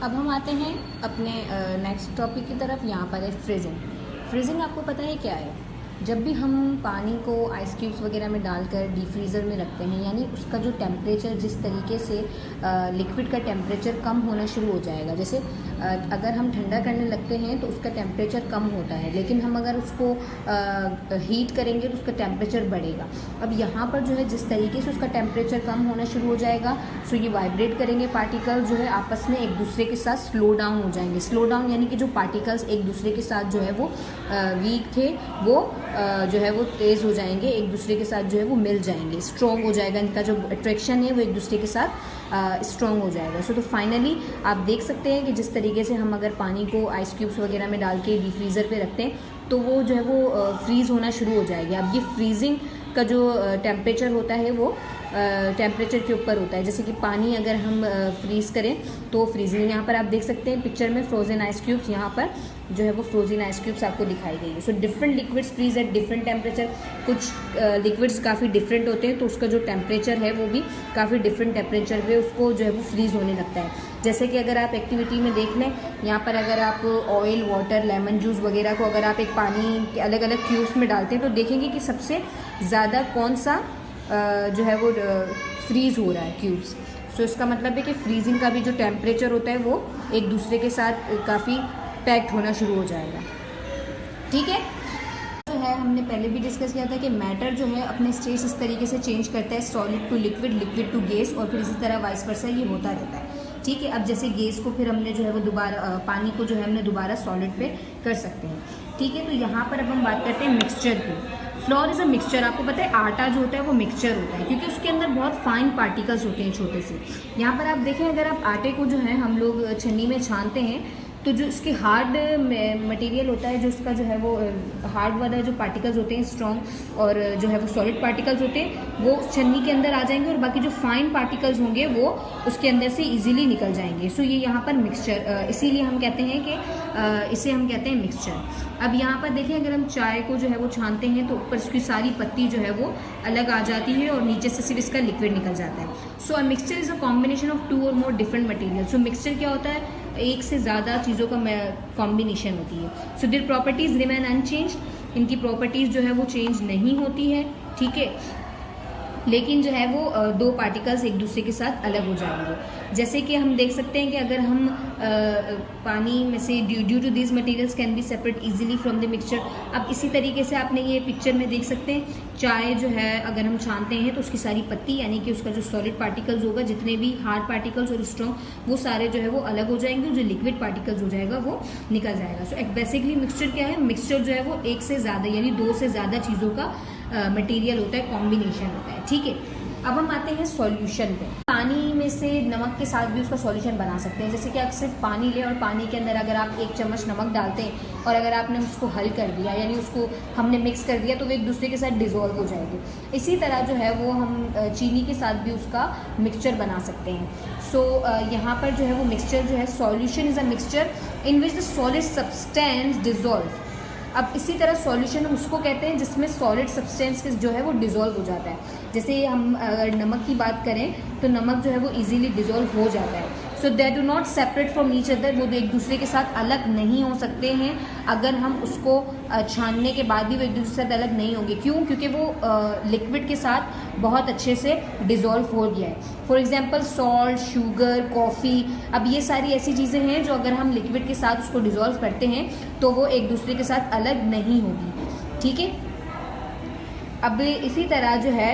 अब हम आते हैं अपने नेक्स्ट टॉपिक की तरफ। यहाँ पर है फ्रीजिंग। फ्रीजिंग आपको पता है क्या है? जब भी हम पानी को आइस क्यूब्स वगैरह में डालकर डीप फ्रीज़र में रखते हैं, यानी उसका जो टेम्परेचर, जिस तरीके से लिक्विड का टेम्परेचर कम होना शुरू हो जाएगा। जैसे अगर हम ठंडा करने लगते हैं तो उसका टेम्परेचर कम होता है, लेकिन हम अगर उसको हीट करेंगे तो उसका टेम्परेचर बढ़ेगा। अब यहाँ पर जो है जिस तरीके से उसका टेम्परेचर कम होना शुरू हो जाएगा, सो ये वाइब्रेट करेंगे, पार्टिकल जो है आपस में एक दूसरे के साथ स्लो डाउन हो जाएंगे। स्लो डाउन यानी कि जो पार्टिकल्स एक दूसरे के साथ जो है वो वीक थे, वो जो है वो तेज़ हो जाएंगे, एक दूसरे के साथ जो है वो मिल जाएंगे, स्ट्रॉन्ग हो जाएगा, इनका जो अट्रैक्शन है वो एक दूसरे के साथ स्ट्रॉन्ग हो जाएगा। सो तो फाइनली आप देख सकते हैं कि जिस तरीके से हम अगर पानी को आइस क्यूब्स वगैरह में डाल के डीप फ्रीज़र पे रखते हैं तो वो जो है वो फ्रीज़ होना शुरू हो जाएगी। अब ये फ्रीजिंग का जो टेम्परेचर होता है वो टेम्परेचर के ऊपर होता है। जैसे कि पानी अगर हम फ्रीज़ करें तो फ्रीजिंग, यहाँ पर आप देख सकते हैं पिक्चर में फ्रोजन आइस क्यूब्स, यहाँ पर जो है वो फ्रोजन आइस क्यूब्स आपको दिखाई देंगे। So different liquids freeze at different temperature. कुछ लिक्विड्स काफ़ी डिफरेंट होते हैं तो उसका जो टेम्परेचर है वो भी काफ़ी डिफरेंट टेम्परेचर पे उसको जो है वो फ्रीज़ होने लगता है। जैसे कि अगर आप एक्टिविटी में देख लें, यहाँ पर अगर आप ऑयल, वाटर, लेमन जूस वगैरह को अगर आप एक पानी के अलग अलग क्यूब्स में डालते हैं तो देखेंगे कि सबसे ज़्यादा कौन सा जो है वो फ्रीज़ हो रहा है क्यूब्स। सो इसका मतलब है कि फ्रीजिंग का भी जो टेम्परेचर होता है वो एक दूसरे के साथ काफ़ी पैक्ड होना शुरू हो जाएगा। ठीक है, जो है हमने पहले भी डिस्कस किया था कि मैटर जो है अपने स्टेट्स इस तरीके से चेंज करता है, solid to liquid, liquid to gas, और फिर इसी तरह वाइस वर्सा ये होता रहता है। ठीक है, अब जैसे गैस को फिर हमने जो है वो दोबारा, पानी को जो है हमने दोबारा सॉलिड पे कर सकते हैं। ठीक है, तो यहाँ पर अब हम बात करते हैं मिक्सचर की। Floor is a mixture. आपको पता है आटा जो होता है वो मिक्सचर होता है क्योंकि उसके अंदर बहुत फाइन पार्टिकल्स होते हैं, छोटे से। यहाँ पर आप देखें, अगर आप आटे को जो है हम लोग छन्नी में छानते हैं तो जो इसकी हार्ड मटेरियल होता है, जो इसका जो है वो हार्ड वाला जो पार्टिकल्स होते हैं स्ट्रॉन्ग, और जो है वो सॉलिड पार्टिकल्स होते हैं, वो छन्नी के अंदर आ जाएंगे और बाकी जो फाइन पार्टिकल्स होंगे वो उसके अंदर से इजीली निकल जाएंगे। सो ये यहाँ पर मिक्सचर, इसीलिए हम कहते हैं कि इसे हम कहते हैं मिक्सचर। अब यहाँ पर देखें, अगर हम चाय को जो है वो छानते हैं तो ऊपर उसकी सारी पत्ती जो है वो अलग आ जाती है और नीचे से सिर्फ इसका लिक्विड निकल जाता है। So a mixture is a combination of 2 और मोर डिफरेंट मटेरियल। सो मिक्सचर क्या होता है? एक से ज़्यादा चीज़ों का कॉम्बिनेशन होती है। So their properties remain unchanged. इनकी प्रॉपर्टीज़ जो है वो चेंज नहीं होती है। ठीक है, लेकिन जो है वो दो पार्टिकल्स एक दूसरे के साथ अलग हो जाएंगे। जैसे कि हम देख सकते हैं कि अगर हम पानी में से due to this materials can be separate easily from the mixture. अब इसी तरीके से आपने ये पिक्चर में देख सकते हैं, चाय जो है अगर हम छानते हैं तो उसकी सारी पत्ती, यानी कि उसका जो सॉलिड पार्टिकल्स होगा, जितने भी हार्ड पार्टिकल्स और स्ट्रॉन्ग, वो सारे जो है वो अलग हो जाएंगे, जो लिक्विड पार्टिकल्स हो जाएगा वो निकल जाएगा। सो बेसिकली मिक्सचर क्या है? मिक्सचर जो है वो एक से ज़्यादा यानी 2 से ज़्यादा चीज़ों का मटेरियल होता है, कॉम्बिनेशन होता है। ठीक है, अब हम आते हैं सॉल्यूशन पे। पानी में से नमक के साथ भी उसका सॉल्यूशन बना सकते हैं। जैसे कि आप सिर्फ पानी लें और पानी के अंदर अगर आप 1 चम्मच नमक डालते हैं और अगर आपने उसको हल कर दिया, यानी उसको हमने मिक्स कर दिया, तो वो एक दूसरे के साथ डिज़ोल्व हो जाएंगे। इसी तरह जो है वो हम चीनी के साथ भी उसका मिक्सचर बना सकते हैं। सो यहाँ पर जो है वो मिक्सचर जो है, solution is a mixture in which the solid substance dissolve. अब इसी तरह सॉल्यूशन उसको कहते हैं जिसमें सॉलिड सब्सटेंस जो है वो डिज़ोल्व हो जाता है। जैसे हम अगर नमक की बात करें तो नमक जो है वो इजीली डिज़ोल्व हो जाता है। So they do not separate from each other. वो एक दूसरे के साथ अलग नहीं हो सकते हैं। अगर हम उसको छानने के बाद भी वो एक दूसरे के साथ अलग नहीं होंगे। क्यों? क्योंकि वो लिक्विड के साथ बहुत अच्छे से डिज़ोल्व हो गया है। For example salt, sugar, coffee, अब ये सारी ऐसी चीज़ें हैं जो अगर हम लिक्विड के साथ उसको डिज़ोल्व करते हैं तो वो एक दूसरे के साथ अलग नहीं होगी। ठीक है, अब इसी तरह जो है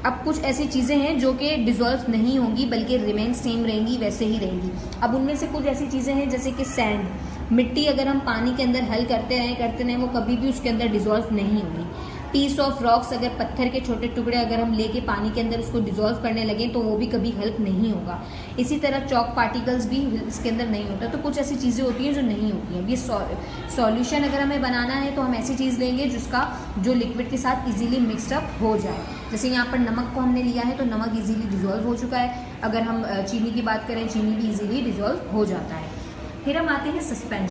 अब कुछ ऐसी चीज़ें हैं जो कि डिज़ोल्व नहीं होंगी बल्कि रिमेन सेम रहेंगी, वैसे ही रहेंगी। अब उनमें से कुछ ऐसी चीज़ें हैं जैसे कि सैंड, मिट्टी अगर हम पानी के अंदर हल करते रहें वो कभी भी उसके अंदर डिज़ोल्व नहीं होगी। पीस ऑफ रॉक्स, अगर पत्थर के छोटे टुकड़े अगर हम लेके पानी के अंदर उसको डिज़ोल्व करने लगें तो वो भी कभी हेल्प नहीं होगा। इसी तरह चॉक पार्टिकल्स भी इसके अंदर नहीं होता। तो कुछ ऐसी चीज़ें होती हैं जो नहीं होती हैं। अब ये सॉल्यूशन अगर हमें बनाना है तो हम ऐसी चीज़ लेंगे जिसका जो लिक्विड के साथ इजीली मिक्सड अप हो जाए। जैसे यहाँ पर नमक को हमने लिया है तो नमक इजीली डिज़ोल्व हो चुका है। अगर हम चीनी की बात करें, चीनी भी इजीली डिज़ोल्व हो जाता है। फिर हम आते हैं सस्पेंशन।